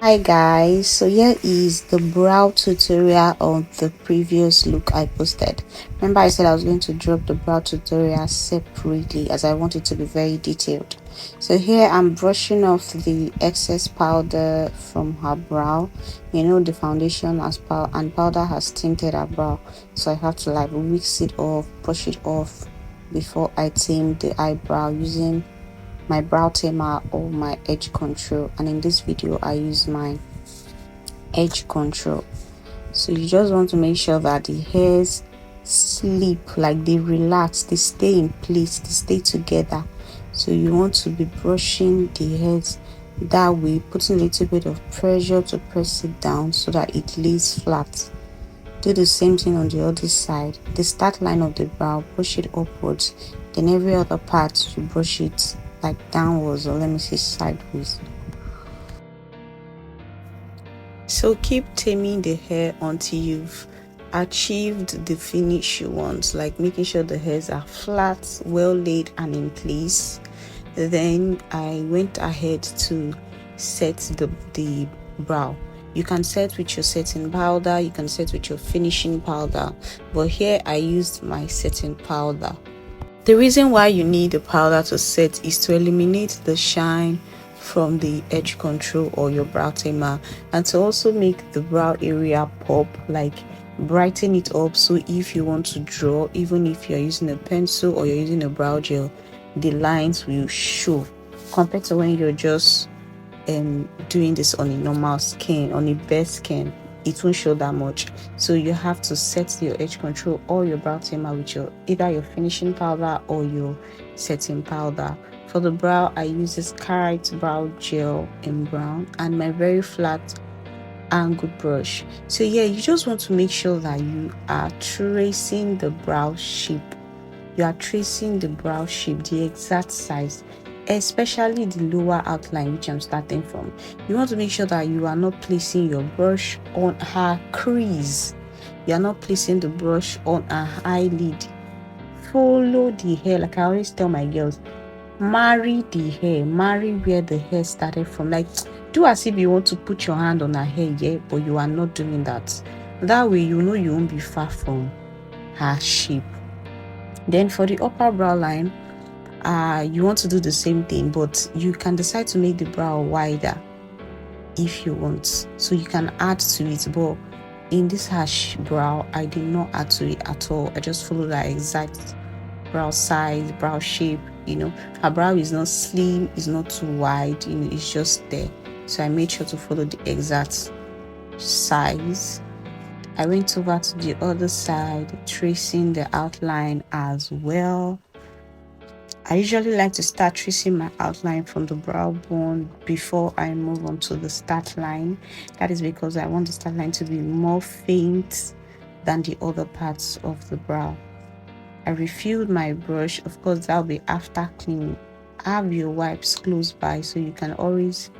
Hi guys, so here is the brow tutorial on the previous look I posted. Remember I said I was going to drop the brow tutorial separately as I want it to be very detailed. So here I'm brushing off the excess powder from her brow. You know the foundation and powder has tinted her brow, so I have to like mix it off, brush it off before I tame the eyebrow using my brow tamer or my edge control, and in this video I use my edge control. So you just want to make sure that the hairs sleep, like they relax, they stay in place, they stay together. So you want to be brushing the hairs that way, putting a little bit of pressure to press it down so that it lays flat. Do the same thing on the other side. The start line of the brow, brush it upwards, then every other part you brush it like downwards, or let me say sideways. So keep taming the hair until you've achieved the finish you want, like making sure the hairs are flat, well laid and in place. Then I went ahead to set the brow. You can set with your setting powder, you can set with your finishing powder, but here I used my setting powder. The reason why you need the powder to set is to eliminate the shine from the edge control or your brow tamer, and to also make the brow area pop, like brighten it up. So if you want to draw, even if you're using a pencil or you're using a brow gel, the lines will show compared to when you're just doing this on a normal skin, on a bare skin. It won't show that much. So you have to set your edge control or your brow tamer with either your finishing powder or your setting powder. For the brow, I use this Karite brow gel in brown and my very flat angled brush. So yeah, you just want to make sure that you are tracing the brow shape. You are tracing the brow shape, the exact size, especially the lower outline, which I'm starting from. You want to make sure that you are not placing your brush on her crease. You are not placing the brush on her eyelid. Follow the hair, like I always tell my girls, marry the hair, marry where the hair started from. Like, do as if you want to put your hand on her hair, yeah, but you are not doing that. That way you know you won't be far from her shape. Then for the upper brow line, you want to do the same thing, but you can decide to make the brow wider if you want, so you can add to it. But in this harsh brow, I did not add to it at all. I just follow that exact brow size, brow shape. You know, her brow is not slim, it's not too wide, you know, it's just there. So I made sure to follow the exact size. I went over to the other side, tracing the outline as well. I usually like to start tracing my outline from the brow bone before I move on to the start line. That is because I want the start line to be more faint than the other parts of the brow. I refilled my brush. Of course, that'll be after cleaning. Have your wipes close by so you can always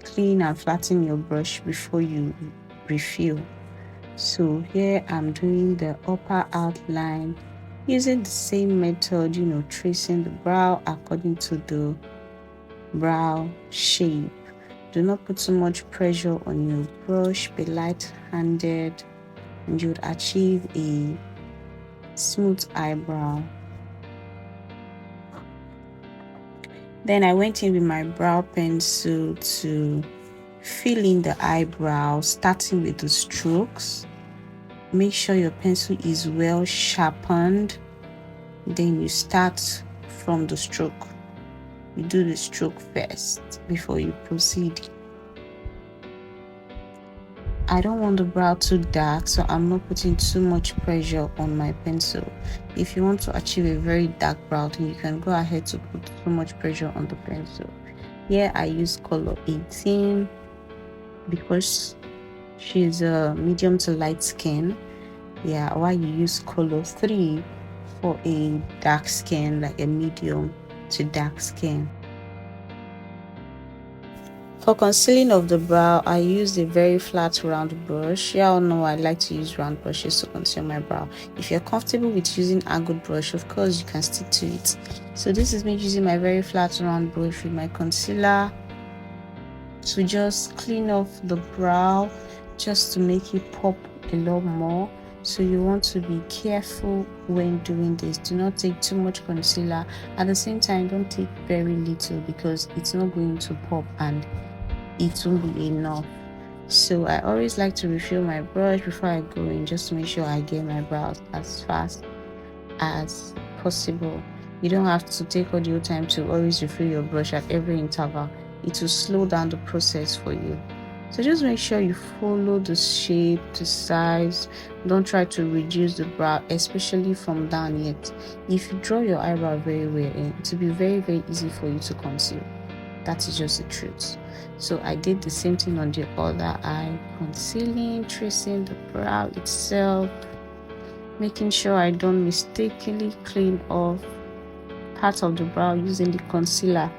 clean and flatten your brush before you refill. So here I'm doing the upper outline using the same method, you know, tracing the brow according to the brow shape. Do not put too much pressure on your brush, be light-handed, and you would achieve a smooth eyebrow. Then I went in with my brow pencil to fill in the eyebrow, starting with the strokes. Make sure your pencil is well sharpened. Then you start from the stroke. You do the stroke first before you proceed. I don't want the brow too dark, so I'm not putting too much pressure on my pencil. If you want to achieve a very dark brow, then you can go ahead to put too much pressure on the pencil. Here I use color 18 because she's a medium to light skin. Yeah, while you use color 3 for a dark skin, like a medium to dark skin. For concealing of the brow, I used a very flat round brush. Y'all know I like to use round brushes to conceal my brow. If you're comfortable with using angled brush, of course you can stick to it. So this is me using my very flat round brush with my concealer to just clean off the brow, just to make it pop a lot more. So you want to be careful when doing this. Do not take too much concealer. At the same time, don't take very little, because it's not going to pop and it won't be enough. So I always like to refill my brush before I go in, just to make sure I get my brows as fast as possible. You don't have to take all the time to always refill your brush at every interval. It will slow down the process for you. So just make sure you follow the shape, the size. Don't try to reduce the brow, especially from down yet. If you draw your eyebrow very well, it will be very, very easy for you to conceal. That is just the truth. So I did the same thing on the other eye, concealing, tracing the brow itself, making sure I don't mistakenly clean off part of the brow using the concealer.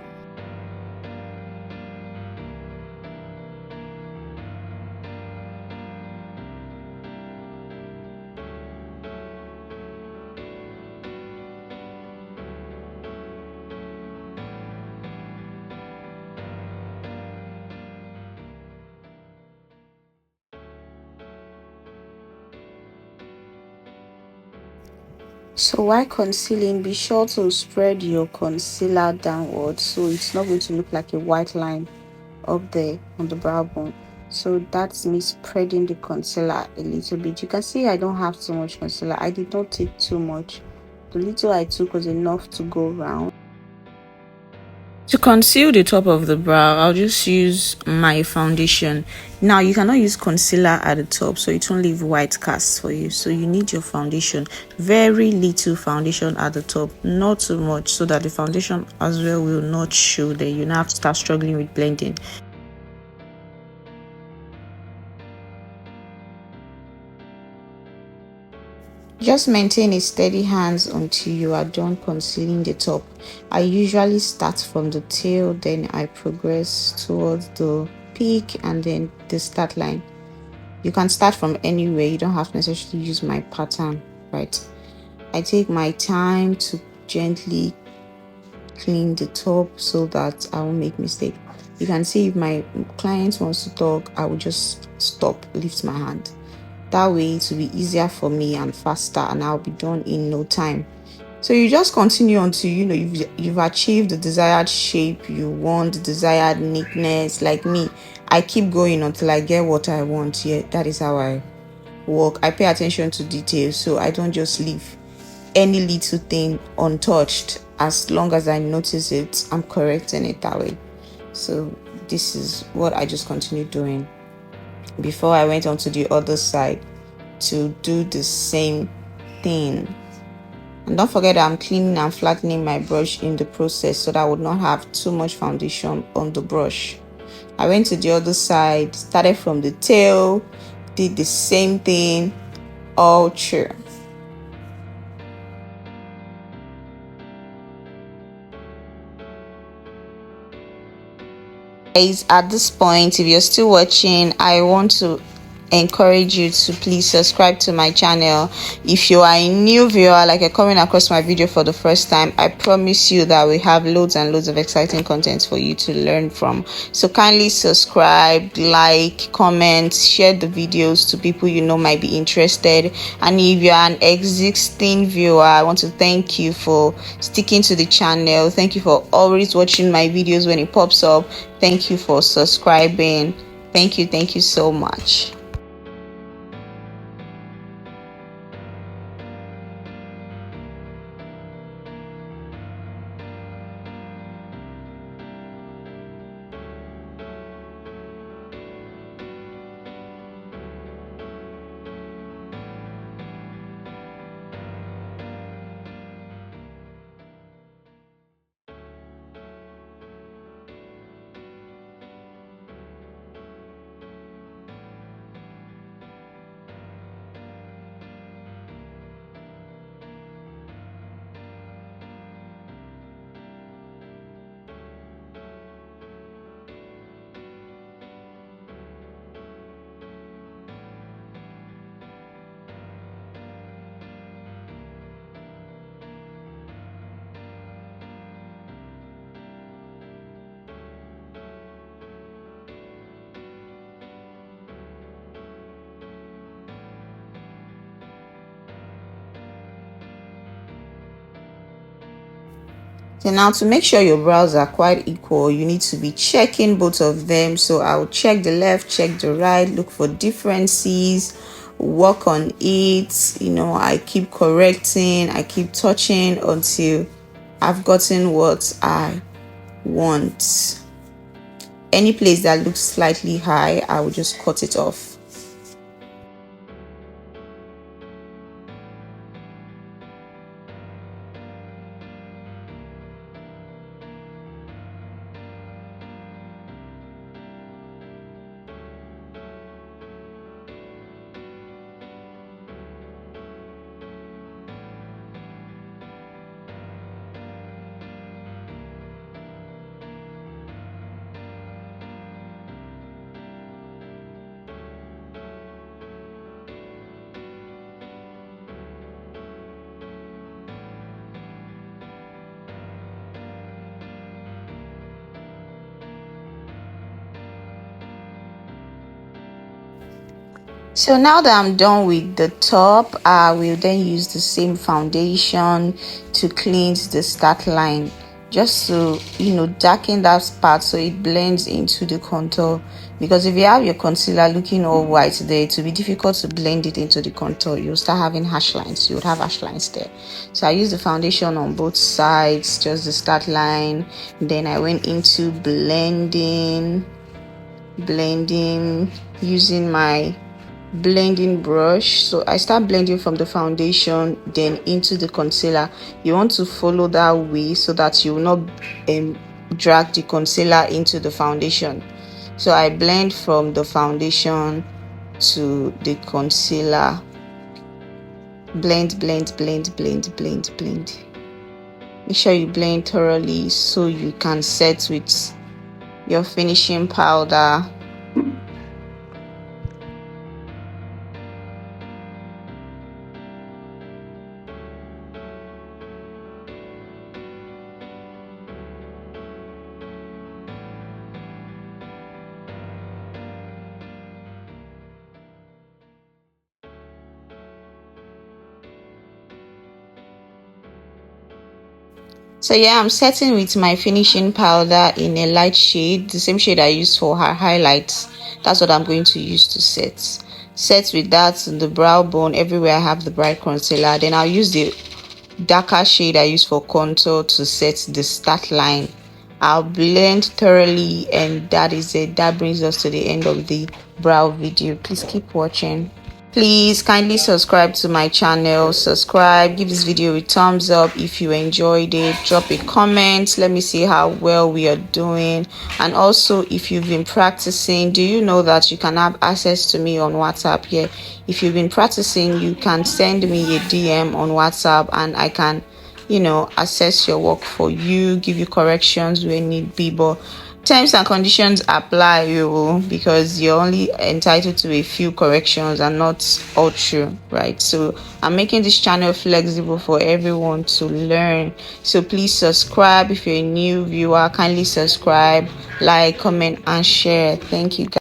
So while concealing, be sure to spread your concealer downwards, so it's not going to look like a white line up there on the brow bone. So that's me spreading the concealer a little bit. You can see I don't have too much concealer. I did not take too much. The little I took was enough to go round. To conceal the top of the brow, I'll just use my foundation. Now, you cannot use concealer at the top, so it won't leave white casts for you. So you need your foundation. Very little foundation at the top, not too much, so that the foundation as well will not show there. You now have to start struggling with blending. Just maintain a steady hands until you are done concealing the top. I usually start from the tail, then I progress towards the peak and then the start line. You can start from anywhere. You don't have to necessarily use my pattern, right? I take my time to gently clean the top so that I won't make mistake. You can see if my client wants to talk, I will just stop, lift my hand. That way it will be easier for me and faster, and I'll be done in no time. So you just continue until you've achieved the desired shape you want, the desired neatness. Like me, I keep going until I get what I want. Yeah, that is how I work. I pay attention to details, so I don't just leave any little thing untouched. As long as I notice it, I'm correcting it that way. So this is what I just continue doing before I went on to the other side to do the same thing. And don't forget that I'm cleaning and flattening my brush in the process, so that I would not have too much foundation on the brush. I went to the other side, started from the tail, did the same thing all through. Guys, at this point, if you're still watching, I want to encourage you to please subscribe to my channel. If you are a new viewer, like you're coming across my video for the first time, I promise you that we have loads and loads of exciting content for you to learn from. So kindly subscribe, like, comment, share the videos to people you know might be interested. And if you're an existing viewer, I want to thank you for sticking to the channel. Thank you for always watching my videos when it pops up. Thank you for subscribing. Thank you so much. So now, to make sure your brows are quite equal, you need to be checking both of them. So I'll check the left, check the right, look for differences, work on it. I keep correcting, I keep touching until I've gotten what I want. Any place that looks slightly high, I will just cut it off. So now that I'm done with the top, I will then use the same foundation to cleanse the start line, just to darken that part so it blends into the contour. Because if you have your concealer looking all white there, it will be difficult to blend it into the contour. You'll start having harsh lines. You would have harsh lines there. So I use the foundation on both sides, just the start line. Then I went into blending using my blending brush. So I start blending from the foundation then into the concealer. You want to follow that way so that you will not drag the concealer into the foundation. So I blend from the foundation to the concealer. Blend. Make sure you blend thoroughly so you can set with your finishing powder. So yeah, I'm setting with my finishing powder in a light shade, the same shade I used for her highlights. That's what I'm going to use to set with that in the brow bone, everywhere I have the bright concealer. Then I'll use the darker shade I use for contour to set the start line. I'll blend thoroughly, and that is it. That brings us to the end of the brow video. Please keep watching. Please kindly subscribe to my channel. Give this video a thumbs up if you enjoyed it. Drop a comment, let me see how well we are doing. And also, if you've been practicing, do you know that you can have access to me on WhatsApp here? If you've been practicing, you can send me a DM on WhatsApp and I can assess your work for you, give you corrections where need be. But terms and conditions apply, because you're only entitled to a few corrections and not all true, right? So I'm making this channel flexible for everyone to learn. So please subscribe. If you're a new viewer, kindly subscribe, like, comment, and share. Thank you, guys.